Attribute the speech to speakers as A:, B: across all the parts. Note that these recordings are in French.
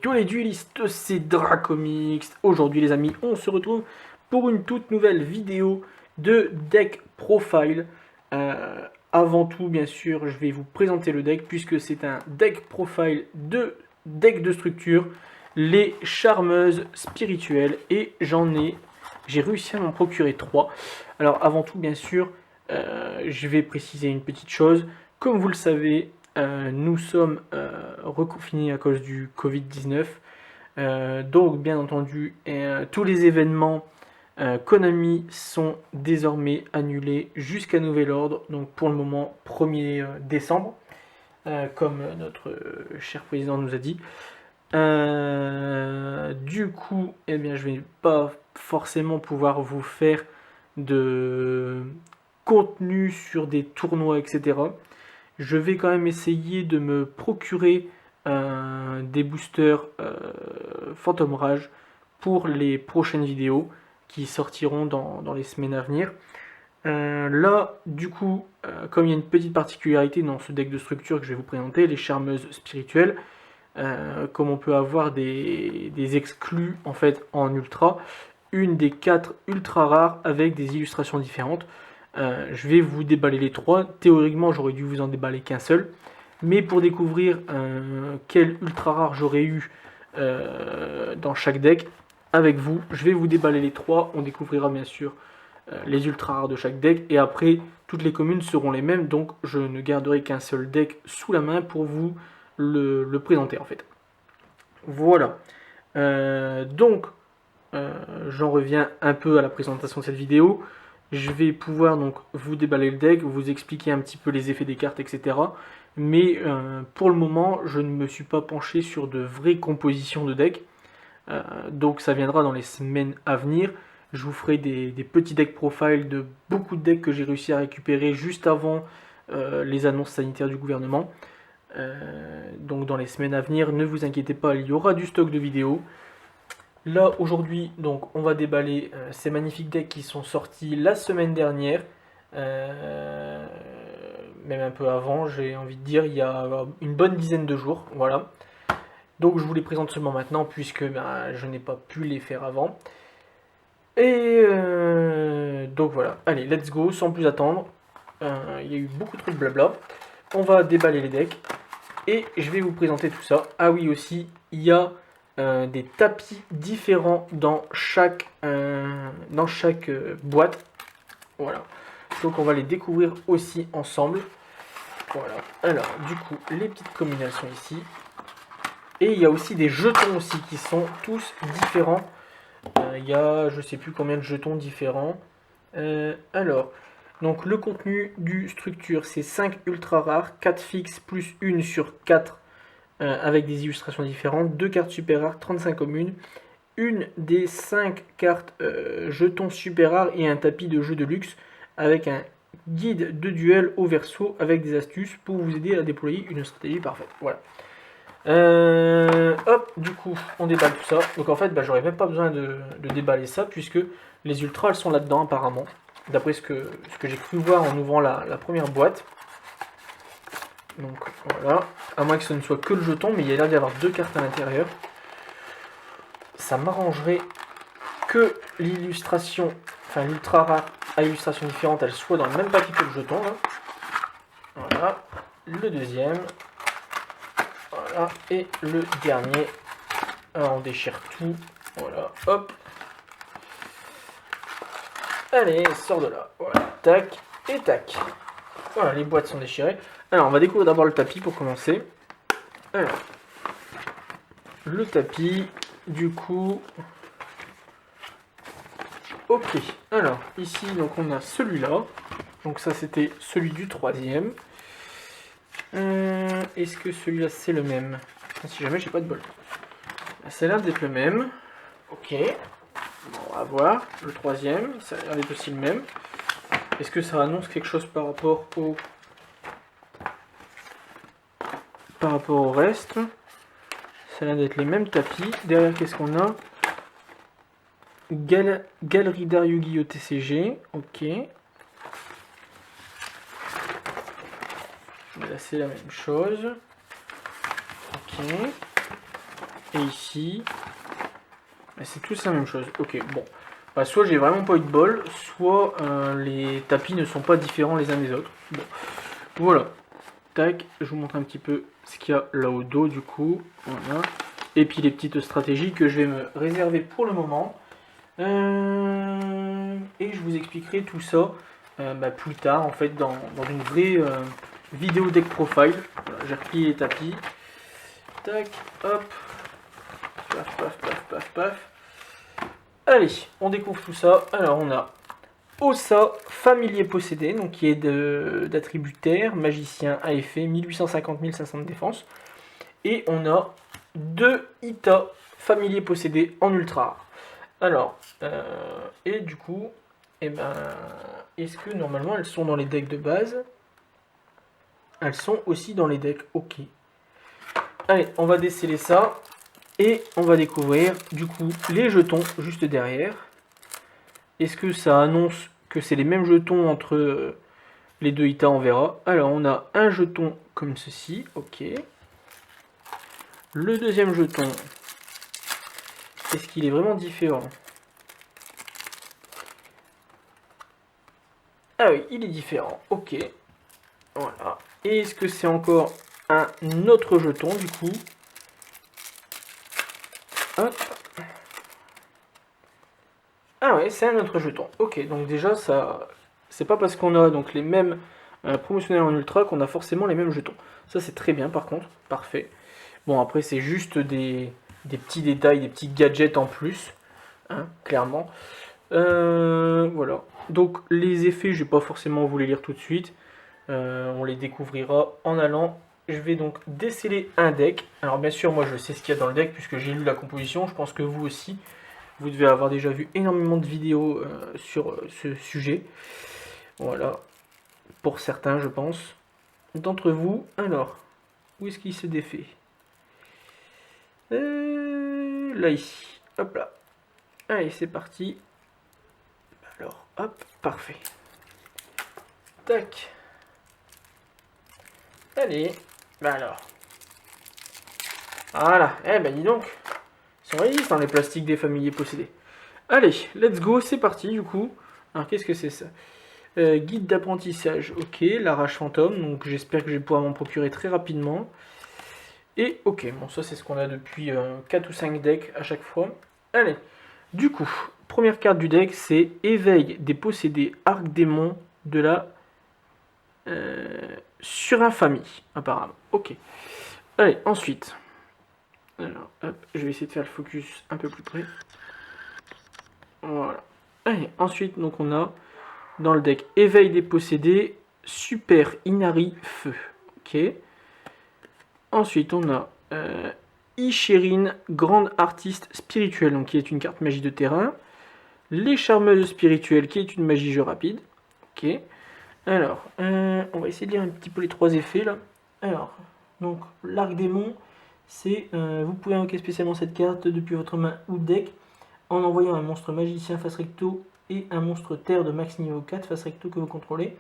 A: Yo les duelistes, c'est Dracomics. Aujourd'hui les amis, on se retrouve pour une toute nouvelle vidéo de deck profile. Avant tout, bien sûr, je vais vous présenter le deck puisque c'est un deck profile de deck de structure, les charmeuses spirituelles, et j'ai réussi à m'en procurer 3. Alors avant tout, bien sûr, je vais préciser une petite chose. Comme vous le savez, nous sommes reconfinés à cause du Covid-19. Donc, bien entendu, tous les événements Konami sont désormais annulés jusqu'à nouvel ordre. Donc, pour le moment, 1er décembre, comme notre cher président nous a dit. Du coup, eh bien, je ne vais pas forcément pouvoir vous faire de contenu sur des tournois, etc. Je vais quand même essayer de me procurer des boosters Phantom Rage pour les prochaines vidéos qui sortiront dans les semaines à venir. Là, du coup, comme il y a une petite particularité dans ce deck de structure que je vais vous présenter, les charmeuses spirituelles, comme on peut avoir des exclus en fait en ultra, une des 4 ultra rares avec des illustrations différentes. Je vais vous déballer les 3. Théoriquement, j'aurais dû vous en déballer qu'un seul. Mais pour découvrir quel ultra rare j'aurais eu dans chaque deck, avec vous, je vais vous déballer les 3. On découvrira bien sûr les ultra rares de chaque deck. Et après, toutes les communes seront les mêmes. Donc, je ne garderai qu'un seul deck sous la main pour vous le présenter en fait. Voilà. J'en reviens un peu à la présentation de cette vidéo. Je vais pouvoir donc vous déballer le deck, vous expliquer un petit peu les effets des cartes, etc. Mais pour le moment, je ne me suis pas penché sur de vraies compositions de deck. Donc ça viendra dans les semaines à venir. Je vous ferai des petits decks profile de beaucoup de decks que j'ai réussi à récupérer juste avant les annonces sanitaires du gouvernement. Donc dans les semaines à venir, ne vous inquiétez pas, il y aura du stock de vidéos. Là, aujourd'hui, donc, on va déballer ces magnifiques decks qui sont sortis la semaine dernière. Même un peu avant, j'ai envie de dire, il y a une bonne dizaine de jours. Voilà. Donc, je vous les présente seulement maintenant, puisque je n'ai pas pu les faire avant. Et donc, voilà. Allez, let's go, sans plus attendre. Il y a eu beaucoup trop de blabla. On va déballer les decks. Et je vais vous présenter tout ça. Ah oui, aussi, il y a des tapis différents dans chaque boîte. Voilà. Donc on va les découvrir aussi ensemble. Voilà. Alors, du coup, les petites communes, elles sont ici. Et il y a aussi des jetons aussi qui sont tous différents. Il y a, je sais plus combien de jetons différents. Alors, donc le contenu du structure, c'est 5 ultra rares, 4 fixes plus 1 sur 4 avec des illustrations différentes, 2 cartes super rares, 35 communes, une des 5 cartes jetons super rares et un tapis de jeu de luxe avec un guide de duel au verso avec des astuces pour vous aider à déployer une stratégie parfaite. Voilà. Hop, du coup, on déballe tout ça. Donc en fait, j'aurais même pas besoin de déballer ça puisque les ultras, elles sont là-dedans apparemment. D'après ce que j'ai cru voir en ouvrant la première boîte. Donc voilà, à moins que ce ne soit que le jeton, mais il y a l'air d'y avoir 2 cartes à l'intérieur. Ça m'arrangerait que l'illustration, enfin l'ultra rare à illustration différente, elle soit dans le même paquet que le jeton. Là. Voilà, le deuxième. Voilà, et le dernier. Alors on déchire tout. Voilà, hop. Allez, sors de là. Voilà, tac et tac. Voilà, les boîtes sont déchirées. Alors, on va découvrir d'abord le tapis pour commencer. Alors, le tapis, du coup... Ok, alors, ici, donc on a celui-là. Donc ça, c'était celui du 3e. Est-ce que celui-là, c'est le même? Si jamais, j'ai pas de bol. C'est l'air d'être le même. Ok. Bon, on va voir. Le 3e, ça a l'air d'être aussi le même. Est-ce que ça annonce quelque chose par rapport au reste? Ça a l'air d'être les mêmes tapis. Derrière, qu'est-ce qu'on a? Galerie d'art Yu-Gi-Oh! TCG. Ok. Là, c'est la même chose. Ok. Et ici, c'est tous la même chose. Ok, bon. Bah, soit j'ai vraiment pas eu de bol, soit les tapis ne sont pas différents les uns des autres. Bon, voilà. Tac, je vous montre un petit peu ce qu'il y a là au dos du coup. Voilà. Et puis les petites stratégies que je vais me réserver pour le moment. Et je vous expliquerai tout ça plus tard en fait dans une vraie vidéo deck profile. Voilà, j'ai replié les tapis. Tac, hop. Paf, paf, paf, paf, paf. Allez, on découvre tout ça. Alors on a Ossa, familier possédé, donc qui est d'attributaire, magicien à effet, 1850-1500 de défense. Et on a 2 Ita, familier possédé en ultra rare. Alors, et du coup, est-ce que normalement elles sont dans les decks de base? Elles sont aussi dans les decks, ok. Allez, on va déceler ça. Et on va découvrir du coup les jetons juste derrière. Est-ce que ça annonce que c'est les mêmes jetons entre les deux Ita? On verra. Alors on a un jeton comme ceci, ok. Le deuxième jeton, est-ce qu'il est vraiment différent? Ah oui, il est différent, ok. Voilà. Et est-ce que c'est encore un autre jeton du coup? Hop. Ah ouais, c'est un autre jeton. Ok, donc déjà, ça, c'est pas parce qu'on a donc les mêmes promotionnels en ultra qu'on a forcément les mêmes jetons. Ça, c'est très bien par contre. Parfait. Bon, après, c'est juste des petits détails, des petits gadgets en plus. Hein, clairement. Voilà. Donc, les effets, je vais pas forcément vous les lire tout de suite. On les découvrira en allant. Je vais donc déceler un deck. Alors, bien sûr, moi, je sais ce qu'il y a dans le deck puisque j'ai lu la composition. Je pense que vous aussi. Vous devez avoir déjà vu énormément de vidéos sur ce sujet. Voilà. Pour certains, je pense. D'entre vous. Alors, où est-ce qu'il se défait? Là, ici. Hop là. Allez, c'est parti. Alors, hop, parfait. Tac. Allez. Alors. Voilà. Eh ben, dis donc. Ils sont résistants, les plastiques des familiers possédés. Allez, let's go, c'est parti, du coup. Alors, qu'est-ce que c'est ça? Guide d'apprentissage, ok, la rage fantôme, donc j'espère que je vais pouvoir m'en procurer très rapidement. Et ok, bon ça c'est ce qu'on a depuis 4 ou 5 decks à chaque fois. Allez, du coup, première carte du deck, c'est éveil des possédés arc-démon de la surinfamie, apparemment. Ok. Allez, ensuite. Alors, hop, je vais essayer de faire le focus un peu plus près. Voilà. Allez, ensuite, donc on a dans le deck éveil des possédés, super Inari feu. Ok. Ensuite, on a Ishirin, grande artiste spirituelle, donc qui est une carte magie de terrain. Les charmeuses spirituelles, qui est une magie jeu rapide. Ok. Alors, on va essayer de lire un petit peu les trois effets là. Alors, donc l'arc démon, c'est vous pouvez invoquer spécialement cette carte depuis votre main ou deck en envoyant un monstre magicien face recto et un monstre terre de max niveau 4 face recto que vous contrôlez.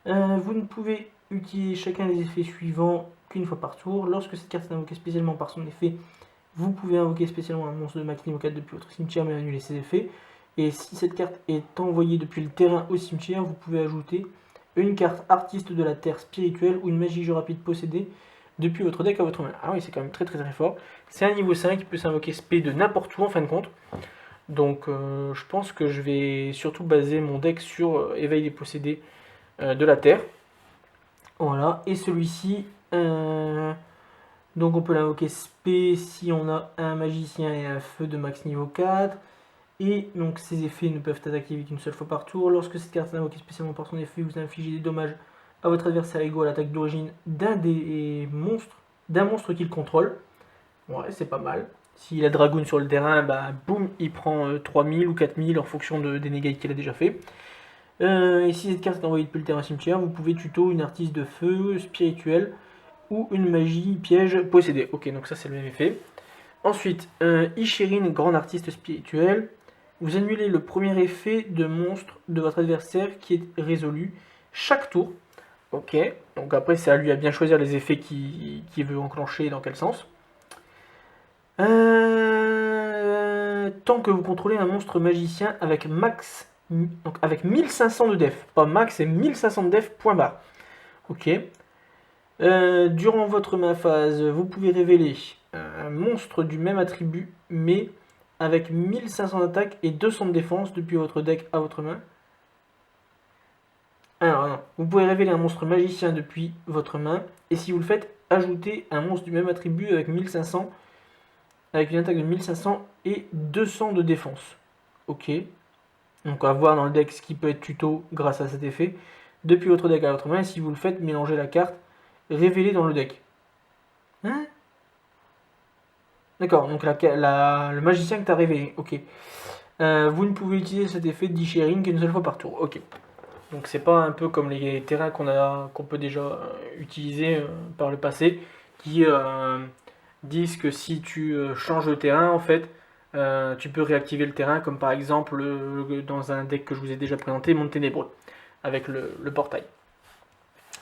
A: Vous ne pouvez utiliser chacun des effets suivants qu'une fois par tour. Lorsque cette carte est invoquée spécialement par son effet, vous pouvez invoquer spécialement un monstre de max niveau 4 depuis votre cimetière mais annuler ses effets. Et si cette carte est envoyée depuis le terrain au cimetière, vous pouvez ajouter une carte artiste de la terre spirituelle ou une magie jeu rapide possédée depuis votre deck à votre main. Ah oui, c'est quand même très très très fort. C'est un niveau 5 qui peut s'invoquer spé de n'importe où en fin de compte. Donc je pense que je vais surtout baser mon deck sur éveil des possédés de la terre. Voilà, et celui-ci, donc on peut l'invoquer spé si on a un magicien et un feu de max niveau 4. Et donc ces effets ne peuvent être activés qu'une seule fois par tour. Lorsque cette carte est invoquée spécialement par son effet, vous infligez des dommages à votre adversaire égaux à l'attaque d'origine d'un monstre qu'il contrôle. Ouais, c'est pas mal. S'il a Dragoon sur le terrain, bah boum, il prend 3000 ou 4000 en fonction des dégâts qu'il a déjà fait. Et si cette carte est envoyée depuis le terrain cimetière, vous pouvez tuto une artiste de feu spirituelle ou une magie piège possédée. Ok, donc ça c'est le même effet. Ensuite, Ishirin, grande artiste spirituelle. Vous annulez le premier effet de monstre de votre adversaire qui est résolu chaque tour. Ok, donc après c'est à lui à bien choisir les effets qu'il veut enclencher et dans quel sens. tant que vous contrôlez un monstre magicien avec max, donc avec 1500 de def. Pas max, c'est 1500 de def, point barre. Ok. Durant votre main phase, vous pouvez révéler un monstre du même attribut, mais avec 1500 d'attaque et 200 de défense depuis votre deck à votre main. Alors non, vous pouvez révéler un monstre magicien depuis votre main, et si vous le faites, ajoutez un monstre du même attribut avec 1500, avec une attaque de 1500 et 200 de défense. Ok. Donc à voir dans le deck ce qui peut être tuto grâce à cet effet. Depuis votre deck à votre main, et si vous le faites, mélangez la carte révélée dans le deck. Hein? D'accord, donc le magicien que tu as révélé. Ok. Vous ne pouvez utiliser cet effet de sharing qu'une seule fois par tour. Ok. Donc c'est pas un peu comme les terrains qu'on peut déjà utiliser par le passé, qui disent que si tu changes de terrain, en fait, tu peux réactiver le terrain, comme par exemple dans un deck que je vous ai déjà présenté, Monde Ténébreux, avec le portail.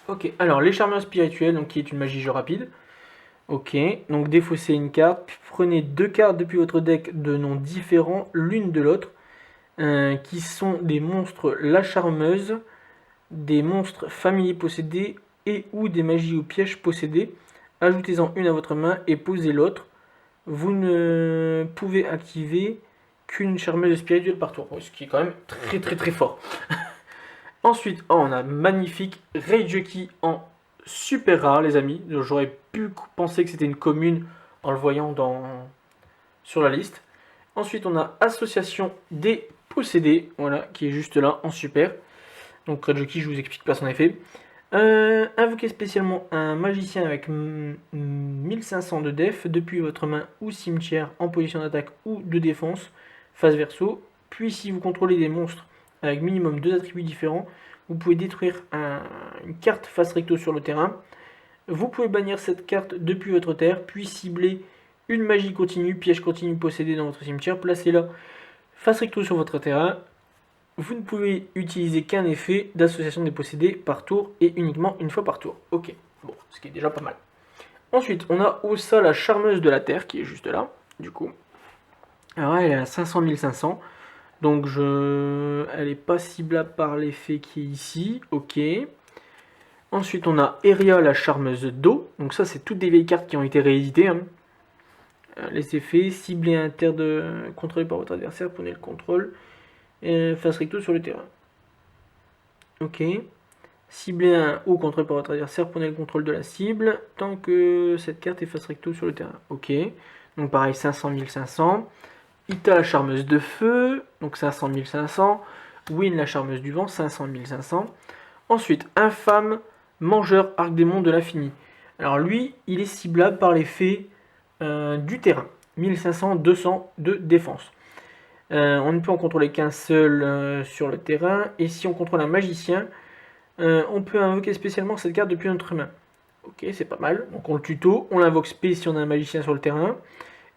A: Ok, alors les charmeurs spirituels, donc qui est une magie jeu rapide. Ok, donc défaussez une carte, puis prenez 2 cartes depuis votre deck de noms différents l'une de l'autre, qui sont des monstres la charmeuse, des monstres familiers possédés et ou des magies ou pièges possédés. Ajoutez-en une à votre main et posez l'autre. Vous ne pouvez activer qu'une charmeuse spirituelle par tour, ce qui est quand même très très très fort. Ensuite, on a magnifique Reijeki en super rare, les amis. J'aurais pu penser que c'était une commune en le voyant sur la liste. Ensuite, on a Association des possédés, voilà, qui est juste là en super. Donc Reijeki, je vous explique pas son effet. Invoquez spécialement un magicien avec 1500 de def depuis votre main ou cimetière en position d'attaque ou de défense, face verso. Puis si vous contrôlez des monstres avec minimum 2 attributs différents, vous pouvez détruire une carte face recto sur le terrain. Vous pouvez bannir cette carte depuis votre terre, puis cibler une magie continue, piège continu possédé dans votre cimetière, placez-la face recto sur votre terrain. Vous ne pouvez utiliser qu'un effet d'association des possédés par tour et uniquement une fois par tour. Ok, bon, ce qui est déjà pas mal. Ensuite, on a Ossa, la charmeuse de la terre, qui est juste là, du coup. Alors elle est à 500 500. Donc elle n'est pas ciblable par l'effet qui est ici. Ok. Ensuite, on a Eria, la charmeuse d'eau. Donc ça, c'est toutes des vieilles cartes qui ont été rééditées. Hein. Les effets, cibler un terre contrôlé par votre adversaire, prenez le contrôle. Face recto sur le terrain. Ok. Cibler un ou contrôlé par votre adversaire, prenez le contrôle de la cible tant que cette carte est face recto sur le terrain. Ok. Donc pareil, 500 500. Ita, la charmeuse de feu, donc 500 500. Win, la charmeuse du vent, 500 500. Ensuite, Infâme, mangeur arc-démon de l'infini. Alors lui, il est ciblable par l'effet du terrain. 1500, 200 de défense. On ne peut en contrôler qu'un seul sur le terrain. Et si on contrôle un magicien, on peut invoquer spécialement cette carte depuis notre main. Ok, c'est pas mal. Donc on le tuto, on l'invoque spé si on a un magicien sur le terrain.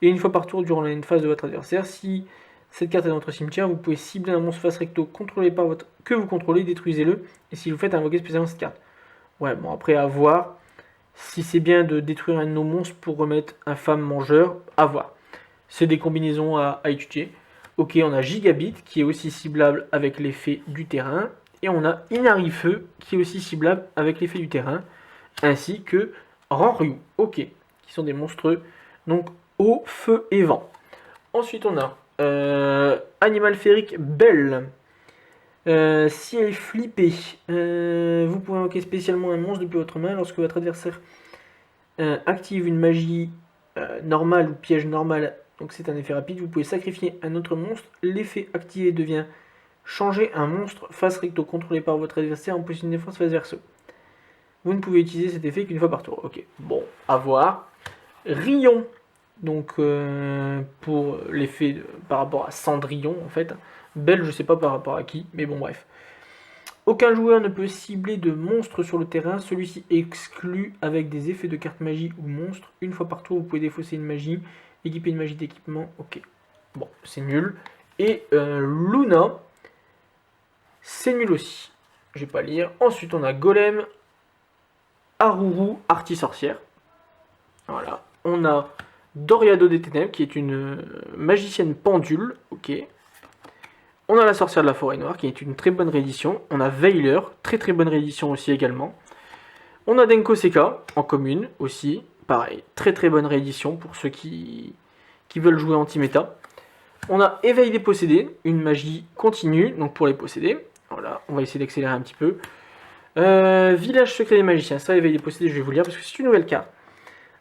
A: Et une fois par tour durant une phase de votre adversaire, si cette carte est dans votre cimetière, vous pouvez cibler un monstre face recto que vous contrôlez, détruisez-le. Et si vous faites, invoquer spécialement cette carte. Ouais, bon, après, à voir si c'est bien de détruire un de nos monstres pour remettre un femme mangeur, à voir. C'est des combinaisons à étudier. Ok, on a Gigabit qui est aussi ciblable avec l'effet du terrain. Et on a Inari-Feu qui est aussi ciblable avec l'effet du terrain. Ainsi que Ranryu, ok, qui sont des monstres donc eau, feu et vent. Ensuite, on a Animal Féerique Belle. Si elle est flippée, vous pouvez invoquer spécialement un monstre depuis votre main lorsque votre adversaire active une magie normale ou piège normal. Donc c'est un effet rapide. Vous pouvez sacrifier un autre monstre. L'effet activé devient changer un monstre face recto contrôlé par votre adversaire en position de défense face verso. Vous ne pouvez utiliser cet effet qu'une fois par tour. Ok, bon, à voir. Rion, donc pour l'effet par rapport à Cendrillon en fait. Belle, je sais pas par rapport à qui, mais bon bref. Aucun joueur ne peut cibler de monstre sur le terrain, celui-ci exclu avec des effets de carte magie ou monstre. Une fois par tour, vous pouvez défausser une magie, équiper une magie d'équipement, ok. Bon, c'est nul. Et Luna, c'est nul aussi. Je vais pas lire. Ensuite, on a Golem, Aruru, Artie sorcière. Voilà. On a Doriado des Ténèbres, qui est une magicienne pendule. Ok. On a la sorcière de la forêt noire, qui est une très bonne réédition. On a Veiler, très très bonne réédition aussi également. On a Denko Seka, en commune aussi. Pareil, très très bonne réédition pour ceux qui veulent jouer anti-méta. On a Éveil des possédés, une magie continue, donc pour les possédés. Voilà, on va essayer d'accélérer un petit peu. Village secret des magiciens, ça, Éveil des possédés, je vais vous le lire parce que c'est une nouvelle carte.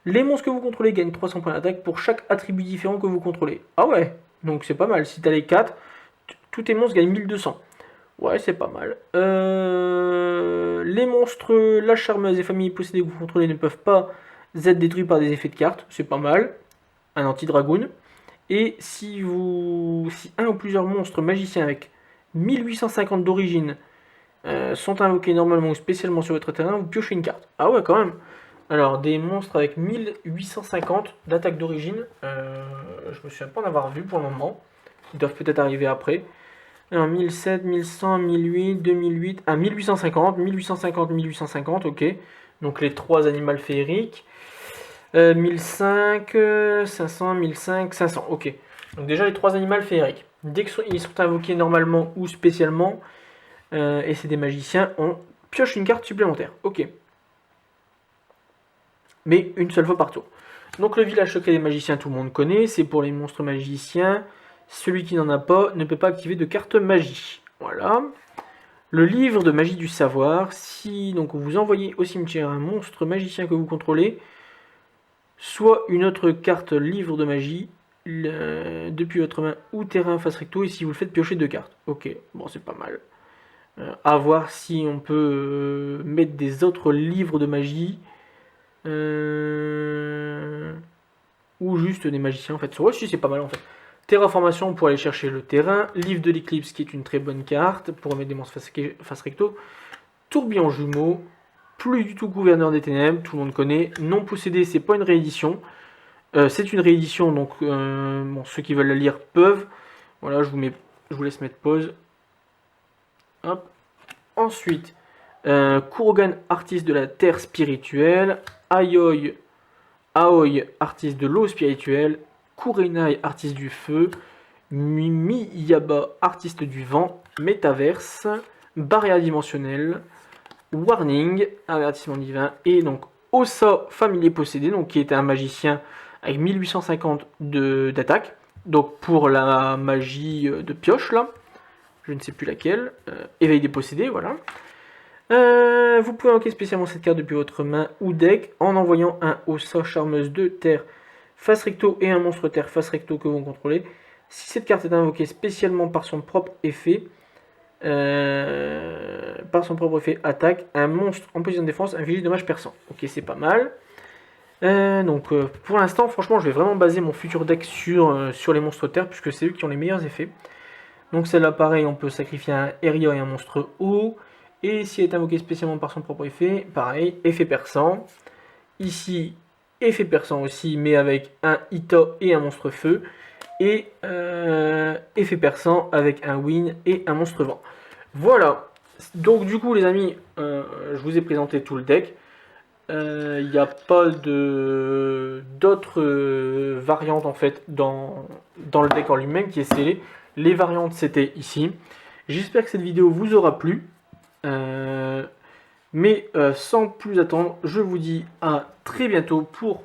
A: Les monstres que vous contrôlez gagnent 300 points d'attaque pour chaque attribut différent que vous contrôlez. Ah ouais, donc c'est pas mal. Si t'as les 4, tous tes monstres gagnent 1200. Ouais, c'est pas mal. Les monstres, la charmeuse et familles possédées que vous contrôlez ne peuvent pas être détruits par des effets de cartes. C'est pas mal. Un anti-dragoon. Et si un ou plusieurs monstres magiciens avec 1850 d'origine sont invoqués normalement ou spécialement sur votre terrain, vous piochez une carte. Ah ouais, quand même. Alors, des monstres avec 1850 d'attaque d'origine, je me souviens pas en avoir vu pour le moment. Ils doivent peut-être arriver après. Alors, 1007, 1100, 1008, 2008, 1850, 1850, 1850, ok. Donc les 3 animaux féeriques. 1005, 500, 1005, 500, ok. Donc déjà les 3 animaux féeriques. Dès qu'ils sont invoqués normalement ou spécialement, et c'est des magiciens, on pioche une carte supplémentaire, ok. Mais une seule fois par tour. Donc le village secret des magiciens, tout le monde connaît, c'est pour les monstres magiciens. Celui qui n'en a pas ne peut pas activer de carte magie. Voilà. Le livre de magie du savoir, si donc vous envoyez au cimetière un monstre magicien que vous contrôlez, soit une autre carte livre de magie depuis votre main ou terrain face recto, et si vous le faites piocher 2 cartes. Ok, bon c'est pas mal. À voir si on peut mettre des autres livres de magie. Ou juste des magiciens en fait. Ouais, si c'est pas mal en fait. Terraformation pour aller chercher le terrain. Livre de l'éclipse qui est une très bonne carte pour remettre des monstres face recto. Tourbillon jumeau. Plus du tout gouverneur des ténèbres, tout le monde connaît. Non possédé, c'est pas une réédition. C'est une réédition, donc bon, ceux qui veulent la lire peuvent. Voilà, je vous laisse mettre pause. Hop. Ensuite, Kurogan, artiste de la terre spirituelle. Aoi, artiste de l'eau spirituelle. Kurenai, artiste du feu. Miyaba, artiste du vent. Métaverse. Barrière dimensionnelle. Warning, avertissement divin. Et donc Ossa, familier possédé, donc qui était un magicien avec 1850 d'attaque. Donc pour la magie de pioche là. Je ne sais plus laquelle. Éveil des possédés, voilà. Vous pouvez invoquer spécialement cette carte depuis votre main ou deck en envoyant un Ossa charmeuse de terre face recto et un monstre terre face recto que vous contrôlez. Si cette carte est invoquée spécialement par son propre effet, attaque, un monstre en position de défense inflige dommage perçant. Ok, c'est pas mal. Donc pour l'instant, franchement, je vais vraiment baser mon futur deck sur les monstres terre puisque c'est eux qui ont les meilleurs effets. Donc celle-là, pareil, on peut sacrifier un Eria et un monstre eau. Et si elle est invoquée spécialement par son propre effet, pareil, effet perçant. Ici, effet perçant aussi, mais avec un Ita et un monstre feu. Et effet perçant avec un Wind et un monstre vent. Voilà. Donc du coup, les amis, je vous ai présenté tout le deck. Il n'y a pas d'autres variantes en fait dans le deck en lui-même qui est scellé. Les variantes c'était ici. J'espère que cette vidéo vous aura plu. Mais sans plus attendre, je vous dis à très bientôt pour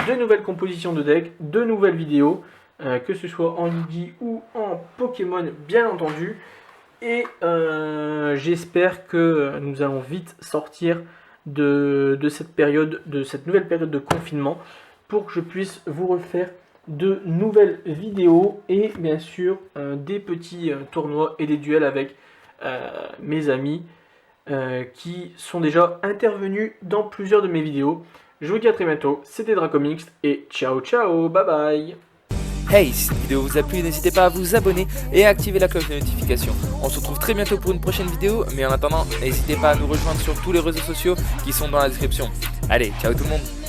A: de nouvelles compositions de deck, de nouvelles vidéos, que ce soit en Yu-Gi ou en Pokémon bien entendu. Et j'espère que nous allons vite sortir de cette nouvelle période de confinement pour que je puisse vous refaire de nouvelles vidéos et bien sûr des petits tournois et des duels avec mes amis qui sont déjà intervenus dans plusieurs de mes vidéos. Je vous dis à très bientôt, c'était Dracomix et ciao ciao, bye bye.
B: Hey, si cette vidéo vous a plu, n'hésitez pas à vous abonner et à activer la cloche de notification. On se retrouve très bientôt pour une prochaine vidéo, mais en attendant, n'hésitez pas à nous rejoindre sur tous les réseaux sociaux qui sont dans la description. Allez, ciao tout le monde.